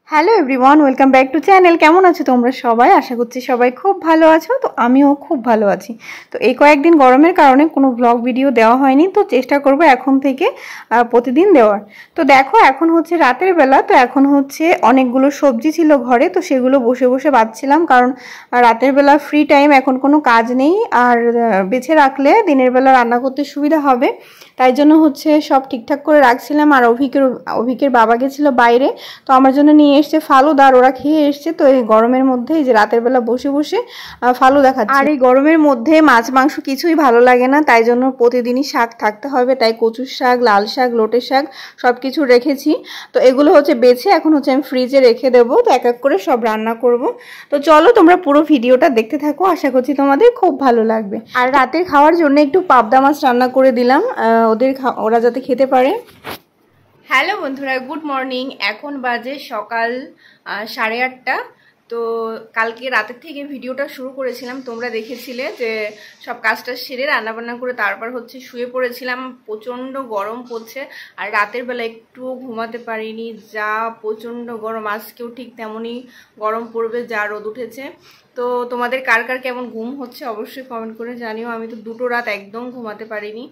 Hello everyone, welcome back to channel. কেমন আছো তোমরা সবাই? আশা করছি সবাই খুব ভালো আছো। তো আমিও খুব ভালো আছি। তো এই কয়েকদিন গরমের কারণে কোনো ব্লগ ভিডিও দেওয়া হয়নি, তো চেষ্টা করব এখন থেকে প্রতিদিন দেওয়ার। তো দেখো এখন হচ্ছে রাতের বেলা, তো এখন হচ্ছে অনেকগুলো সবজি ছিল ঘরে, তো সেগুলো বসে বসে বাছছিলাম, কারণ রাতের বেলা ফ্রি টাইম, এখন কোনো কাজ নেই, আর বেছে রাখলে দিনের বেলা রান্না করতে সুবিধা হবে। তাই জন্য হচ্ছে সব ঠিকঠাক করে রাখছিলাম। আর অভিকের বাবা গেছিলো বাইরে, তো আমার জন্য নিয়ে এসছে ফালুদা, আর ওরা খেয়ে এসছে। তো এই গরমের মধ্যে এই যে রাতের বেলা বসে বসে ফালুদা খাচ্ছে। আর এই গরমের মধ্যে মাছ মাংস কিছুই ভালো লাগে না, তাই জন্য প্রতিদিনই শাক থাকতে হবে। তাই কচুর শাক, লাল শাক, লোটের শাক সব কিছু রেখেছি। তো এগুলো হচ্ছে বেছে এখন হচ্ছে আমি ফ্রিজে রেখে দেবো, তো এক এক করে সব রান্না করব। তো চলো তোমরা পুরো ভিডিওটা দেখতে থাকো, আশা করছি তোমাদের খুব ভালো লাগবে। আর রাতের খাওয়ার জন্য একটু পাবদা মাছ রান্না করে দিলাম, ওরা যাতে খেতে পারে। হ্যালো বন্ধুরা, গুড মর্নিং। এখন বাজে সকাল 8:30। তো কালকে রাতের থেকে ভিডিওটা শুরু করেছিলাম, তোমরা দেখেছিলে যে সব কাজটা সেরে রান্নাবান্না করে তারপর হচ্ছে শুয়ে পড়েছিলাম। প্রচণ্ড গরম পড়ছে, আর রাতের বেলা একটুও ঘুমাতে পারিনি, যা প্রচণ্ড গরম। আজকেও ঠিক তেমনই গরম পড়বে, যা রোদ উঠেছে। তো তোমাদের কার কার কেমন ঘুম হচ্ছে অবশ্যই কমেন্ট করে জানিও। আমি তো 2টো রাত একদম ঘুমাতে পারিনি।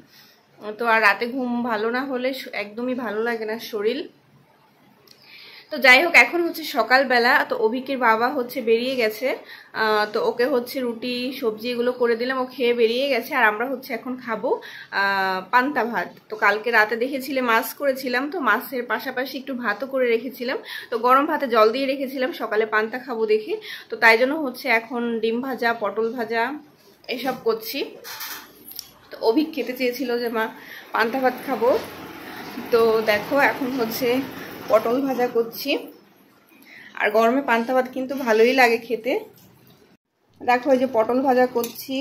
তো আর রাতে ঘুম ভালো না হলে একদমই ভালো লাগে না শরীর। তো যাই হোক, এখন হচ্ছে সকালবেলা। তো অভিকের বাবা হচ্ছে বেরিয়ে গেছে, তো ওকে হচ্ছে রুটি সবজি এগুলো করে দিলাম, ও খেয়ে বেরিয়ে গেছে। আর আমরা হচ্ছে এখন খাবো পান্তা ভাত। তো কালকে রাতে দেখেছিলে মাছ করেছিলাম, তো মাছের পাশাপাশি একটু ভাতও করে রেখেছিলাম। তো গরম ভাতে জল দিয়ে রেখেছিলাম, সকালে পান্তা খাবো দেখে। তো তাই জন্য হচ্ছে এখন ডিম ভাজা, পটল ভাজা এসব করছি। তো অভিক খেতে চেয়েছিল যে মা পান্তা ভাত খাবো, তো দেখো এখন হচ্ছে পটল ভাজা করছি। আর গরমে পান্তা ভাত কিন্তু ভালোই লাগে খেতে। দেখো এই যে পটল ভাজা করছি,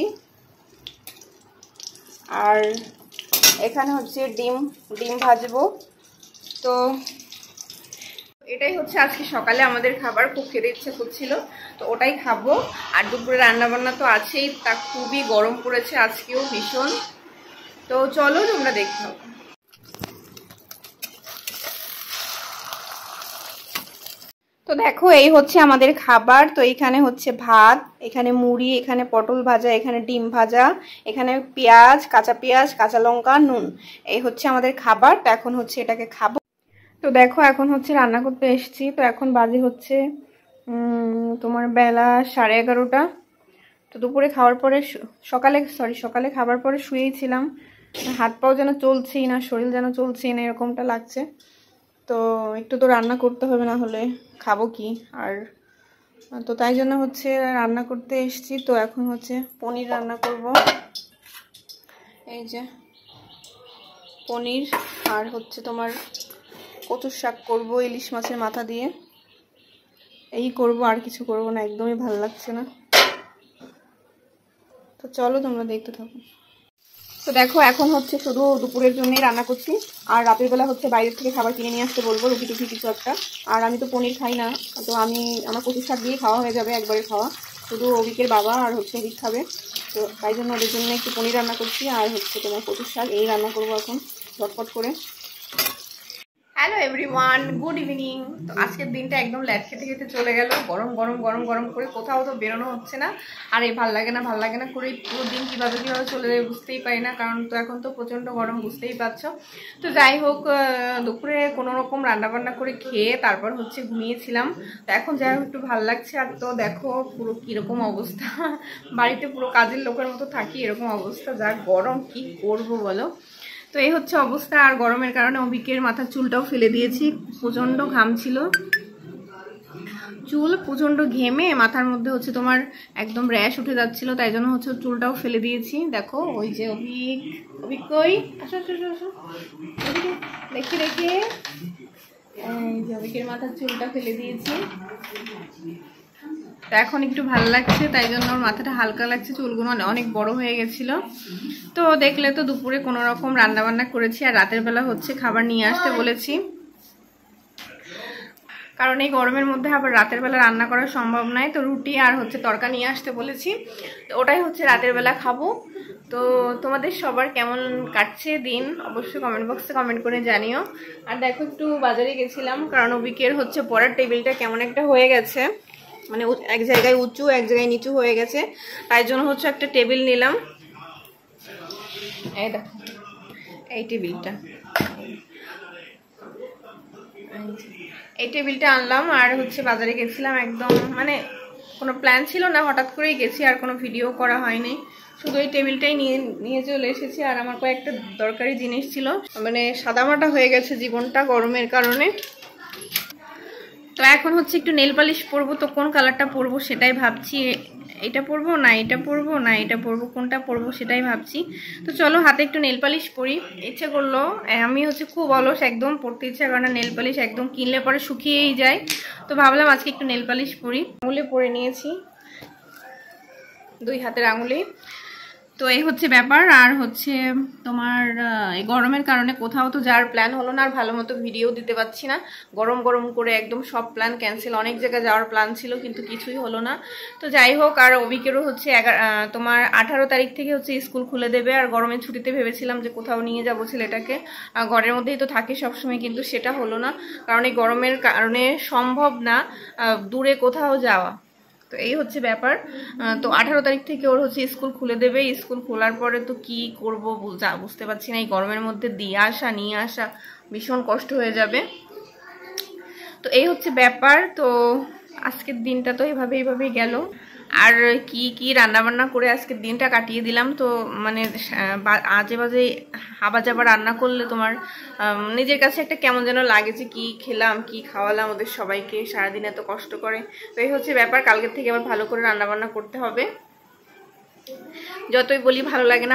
আর এখানে হচ্ছে ডিম ভাজবো। তো এটাই হচ্ছে আজকে সকালে আমাদের খাবার। খুব খেতে ইচ্ছে করছিল, তো ওটাই খাবো। আর দুপুরে রান্নাবান্না তো আছেই, তা খুবই গরম পড়েছে আজকেও ভীষণ। তো চলো তোমরা দেখো। তো দেখো এই হচ্ছে আমাদের খাবার। তো এখানে হচ্ছে ভাত, এখানে মুড়ি, এখানে পটল ভাজা, এখানে ডিম ভাজা, এখানে পেঁয়াজ, কাঁচা লঙ্কা, নুন। এই হচ্ছে আমাদের খাবার। তো এখন হচ্ছে এটাকে খাবো। তো দেখো এখন হচ্ছে রান্না করতে এসেছি। তো এখন বাজে হচ্ছে তোমার বেলা 11:30। তো দুপুরে খাওয়ার পরে সকালে খাবার পরে শুয়েই ছিলাম। হাত পাও যেন চলছেই না, শরীর যেন চলছেই না, এরকমটা লাগছে। তো একটু তো রান্না করতে হবে, না হলে খাবো কি আর। তো তাই জন্য হচ্ছে রান্না করতে এসেছি। তো এখন হচ্ছে পনির রান্না করব। এই যে পনির, আর হচ্ছে তোমার কচুর শাক করব ইলিশ মাছের মাথা দিয়ে। এই করব, আর কিছু করব না, একদমই ভালো লাগছে না। তো চলো তোমরা দেখতে থাকো। তো দেখো এখন হচ্ছে শুধু দুপুরের জন্যই রান্না করছি, আর রাতের বেলা হচ্ছে বাইরের থেকে খাবার কিনে নিয়ে আসতে বলবো, রুটি টুটি কিছু একটা। আর আমি তো পনির খাই না, তো আমার কচুর শাক দিয়ে খাওয়া হয়ে যাবে, একবারে খাওয়া। শুধু অভিকের বাবা আর হচ্ছে অভিক খাবে, তো তাই জন্য ওদের জন্য একটু পনির রান্না করছি, আর হচ্ছে তোমার কচুর শাক এই রান্না করবো এখন ঝটপট করে। Hello everyone, good evening. তো আজকের দিনটা একদম ল্যাট খেতে খেতে চলে গেল। গরম গরম গরম গরম করে কোথাও তো বেরোনো হচ্ছে না। আর এই ভাল লাগে না করে পুরো দিন কীভাবে চলে যায় বুঝতেই পারি না, কারণ তো এখন তো প্রচণ্ড গরম, বুঝতেই পারছো। তো যাই হোক, দুপুরে কোনো রকম রান্নাবান্না করে খেয়ে তারপর হচ্ছে ঘুমিয়েছিলাম। তো এখন যাই হোক একটু ভাল লাগছে। আর তো দেখো পুরো কীরকম অবস্থা, বাড়িতে পুরো কাজের লোকের মতো থাকি, এরকম অবস্থা। যা গরম, কি করবো বলো। তো এই হচ্ছে অবস্থা। আর গরমের কারণে অভিকের মাথার চুলটাও ফেলে দিয়েছি, প্রচণ্ড ঘাম ছিল, চুল প্রচণ্ড ঘেমে মাথার মধ্যে হচ্ছে তোমার একদম র্যাশ উঠে যাচ্ছিল, তাই জন্য হচ্ছে চুলটাও ফেলে দিয়েছি। দেখো ওই যে অভিক কই, আসো আসো আসো, দেখি দেখি, এই যে অভিকের মাথার চুলটা ফেলে দিয়েছি। তো এখন একটু ভালো লাগছে, তাই জন্য ওর মাথাটা হালকা লাগছে, চুলগুলো অনেক বড় হয়ে গেছিল। তো দেখলে তো দুপুরে কোনো রকম রান্নাবান্না করেছি, আর রাতের বেলা হচ্ছে খাবার নিয়ে আসতে বলেছি। কারণ এই গরমের মধ্যে আবার রাতের বেলা রান্না করা সম্ভব নয়। তো রুটি আর হচ্ছে তরকা নিয়ে আসতে বলেছি, তো ওটাই হচ্ছে রাতের বেলা খাবো। তো তোমাদের সবার কেমন কাটছে দিন অবশ্যই কমেন্ট বক্সে কমেন্ট করে জানিও। আর দেখো একটু বাজারে গেছিলাম, কারণ অবিকের হচ্ছে পড়ার টেবিলটা কেমন একটা হয়ে গেছে, মানে এক জায়গায় উঁচু এক জায়গায় নিচু হয়ে গেছে, তাই জন্য হচ্ছে একটা টেবিল নিলাম। এই দেখো এই টেবিলটা, এই টেবিলটা আনলাম। আর হচ্ছে বাজারে গেছিলাম, একদম মানে কোনো প্ল্যান ছিল না, হঠাৎ করেই গেছি, আর কোনো ভিডিও করা হয়নি, শুধু এই টেবিলটাই নিয়ে চলে এসেছি। আর আমার কয়েকটা দরকারি জিনিস ছিল, মানে সাদামাটা হয়ে গেছে জীবনটা গরমের কারণে। তো এখন হচ্ছে একটু নেল পালিশ পরবো, তো কোন কালারটা পরবো সেটাই ভাবছি, এটা পরবো না এটা পরবো না এটা পরবো, কোনটা পরবো সেটাই ভাবছি। তো চলো হাতে একটু নেল পালিশ পরি। ইচ্ছে করলো, আমি হচ্ছে খুব অলস, একদম পরতে ইচ্ছা করে না নেল পালিশ, একদম কিনলে পরে শুকিয়েই যায়। তো ভাবলাম আজকে একটু নেল পালিশ পরি, আঙুলে পরে নিয়েছি, 2 হাতের আঙুলে। তো এই হচ্ছে ব্যাপার। আর হচ্ছে তোমার এই গরমের কারণে কোথাও তো যাওয়ার প্ল্যান হলো না, আর ভালো মতো ভিডিও দিতে পারছি না, গরম গরম করে একদম সব প্ল্যান ক্যান্সেল। অনেক জায়গায় যাওয়ার প্ল্যান ছিল কিন্তু কিছুই হলো না। তো যাই হোক, আর অবিকেরও হচ্ছে তোমার 18 তারিখ থেকে হচ্ছে স্কুল খুলে দেবে। আর গরমের ছুটিতে ভেবেছিলাম যে কোথাও নিয়ে যাবো ছেলেটাকে, ঘরের মধ্যেই তো থাকে সবসময়, কিন্তু সেটা হলো না, কারণ এই গরমের কারণে সম্ভব না দূরে কোথাও যাওয়া। তো এই হচ্ছে ব্যাপার। তো 18 তারিখ থেকে ওর হচ্ছে স্কুল খুলে দেবে, স্কুল খোলার পরে তো কি করব বুঝতে পারছি না, এই গরমের মধ্যে দিয়ে আসা নিয়ে আসা ভীষণ কষ্ট হয়ে যাবে। তো এই হচ্ছে ব্যাপার। তো আজকের দিনটা তো এইভাবেই গেল। আর কি কি রান্না বান্না করে আজকের দিনটা কাটিয়ে দিলাম। তো মানে আজে বাজে হাবাজাবা রান্না করলে তোমার নিজের কাছে একটা কেমন যেন লাগে, যে কি খেলাম কি খাওয়ালাম ওদের সবাইকে, সারাদিন এত কষ্ট করে। তো এই হচ্ছে ব্যাপার, কালকের থেকে আবার ভালো করে রান্না বান্না করতে হবে। যতই বলি ভালো লাগে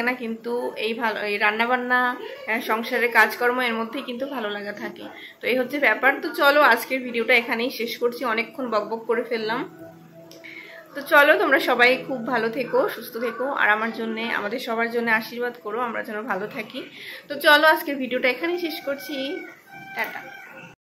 না, কিন্তু এই রান্না বান্না সংসারের কাজকর্ম এর মধ্যেই কিন্তু ভালো লাগা থাকে। তো এই হচ্ছে ব্যাপার। তো চলো আজকের ভিডিওটা এখানেই শেষ করছি, অনেকক্ষণ বকবক করে ফেললাম। তো চলো তোমরা সবাই খুব ভালো থেকো, সুস্থ থেকো, আর আমাদের সবার জন্য আশীর্বাদ করো, আমরা যেন ভালো থাকি। তো চলো আজকের ভিডিওটা এখানেই শেষ করছি, টাটা।